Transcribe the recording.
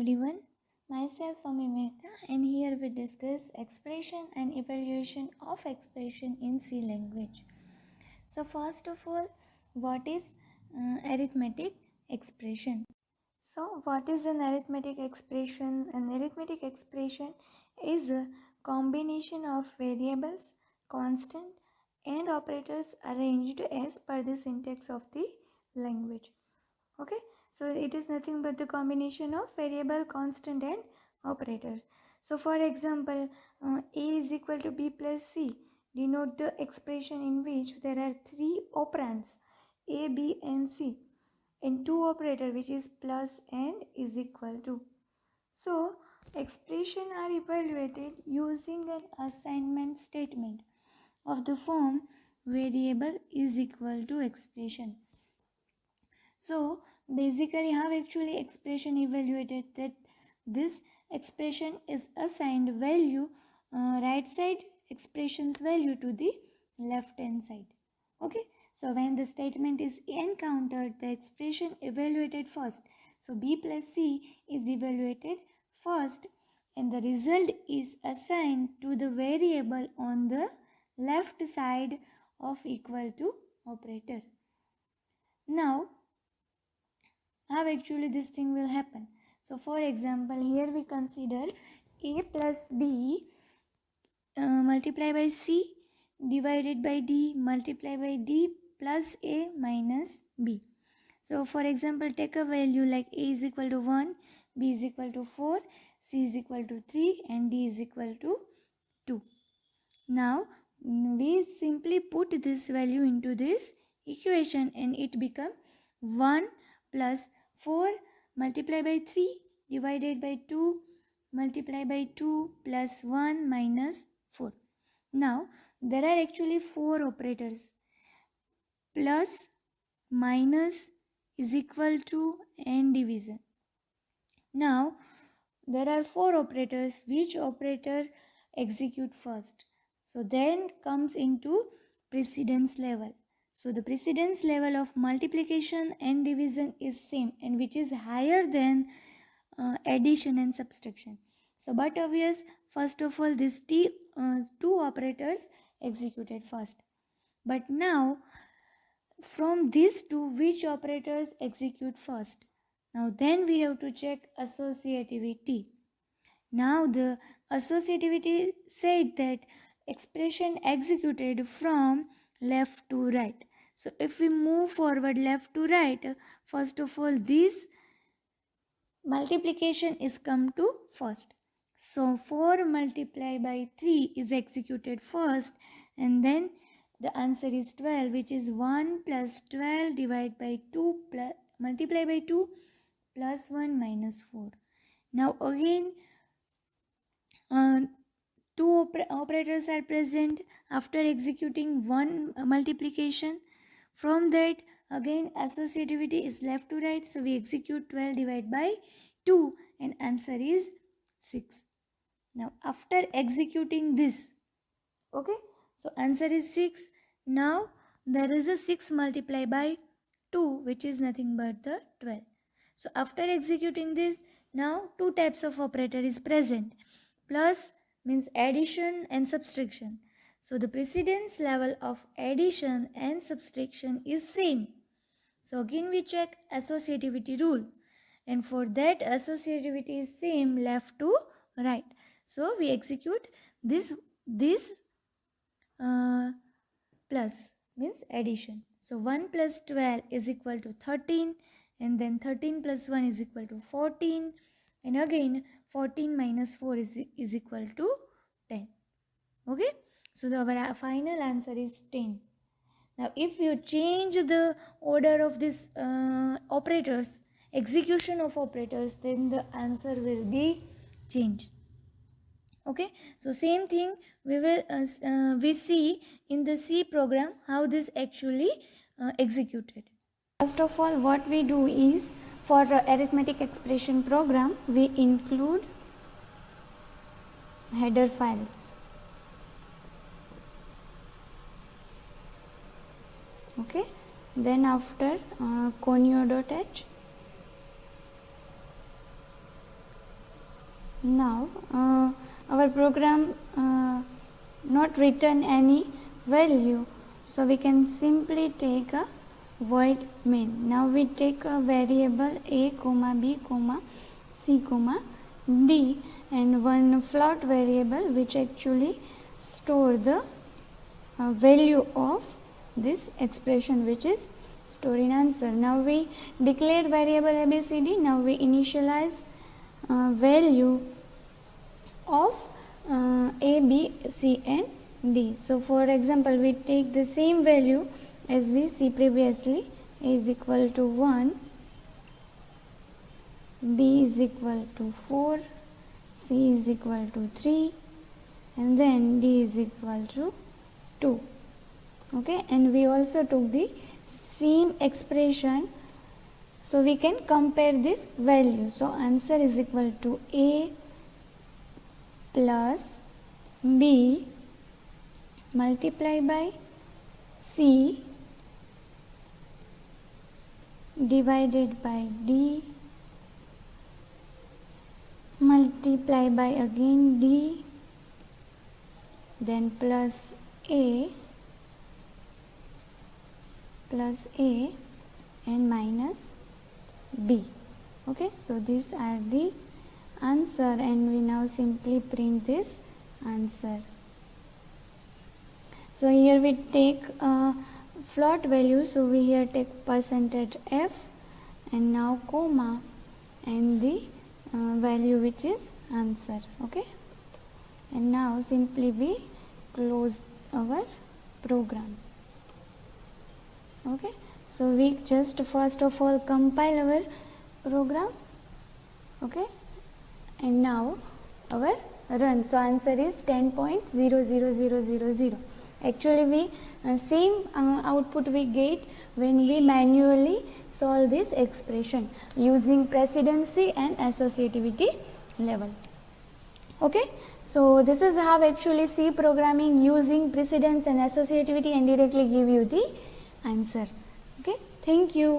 everyone, myself Ami Mehta, and here we discuss expression and evaluation of expression in C language. So first of all, what is arithmetic expression? So what is an arithmetic expression? An arithmetic expression is a combination of variables, constant and operators arranged as per the syntax of the language. Okay, so it is nothing but the combination of variable, constant and operators. So for example, a is equal to b plus c denote the expression in which there are three operands a, b and c and two operator which is plus and is equal to. So expression are evaluated using an assignment statement of the form variable is equal to expression. So basically how actually expression evaluated, that this expression is assigned value right side expression's value to the left hand side. Okay, so when the statement is encountered, the expression evaluated first. So b plus c is evaluated first and the result is assigned to the variable on the left side of equal to operator. Now how actually this thing will happen. So for example, here we consider a plus b multiplied by c divided by d multiplied by d plus a minus b. So for example, take a value like a is equal to 1, b is equal to 4, c is equal to 3 and d is equal to 2. Now we simply put this value into this equation and it become 1 plus 4 multiplied by 3 divided by 2 multiplied by 2 plus 1 minus 4. Now there are actually 4 operators: plus, minus, is equal to and division. Now there are 4 operators. Which operator execute first? So then comes into precedence level. So the precedence level of multiplication and division is same and which is higher than addition and subtraction. So but obvious, first of all these two operators executed first. But now from these two, which operators execute first? Now then we have to check associativity. Now the associativity said that expression executed from left to right. So if we move forward left to right, first of all this multiplication is come to first. So 4 multiplied by 3 is executed first and then the answer is 12, which is 1 plus 12 divided by 2 plus multiply by 2 plus 1 minus 4. Now again two operators are present after executing one multiplication. From that again associativity is left to right, so we execute 12 divided by 2 and answer is 6. Now after executing this, okay, so answer is 6. Now there is a 6 multiplied by 2 which is nothing but the 12. So after executing this, now two types of operator is present. Plus means addition and subtraction. So the precedence level of addition and subtraction is same. So again we check associativity rule and for that associativity is same left to right. So we execute this plus means addition. So 1 plus 12 is equal to 13 and then 13 plus 1 is equal to 14 and again 14 minus 4 is equal to 10. Okay, so our final answer is 10. Now if you change the order of this operators, execution of operators, then the answer will be changed. Okay, so same thing we will we see in the C program how this actually executed. First of all, what we do is for arithmetic expression program we include header files. Okay, then after conio.h, Now our program not return any value, so we can simply take a void main. Now we take a variable a comma b comma c comma d and one float variable which actually store the value of this expression which is stored in answer. Now we declare variable abcd. Now we initialize value of a, b, c and d. So for example, we take the same value as we see previously. A is equal to 1, b is equal to 4, c is equal to 3 and then d is equal to 2. Okay, and we also took the same expression, so we can compare this value. So answer is equal to a plus b multiplied by c divided by d multiplied by again d, then plus a and minus b. Okay, so these are the answer and we now simply print this answer. So here we take float value, so we here take percentage f and now comma and the value which is answer. Okay, and now simply we close our program. Okay, so we just first of all compile our program. Okay, and now our run. So answer is 10.00000. Actually we same output we get when we manually solve this expression using precedency and associativity level. Okay, so this is how actually C programming using precedence and associativity and directly give you the answer. Okay, thank you.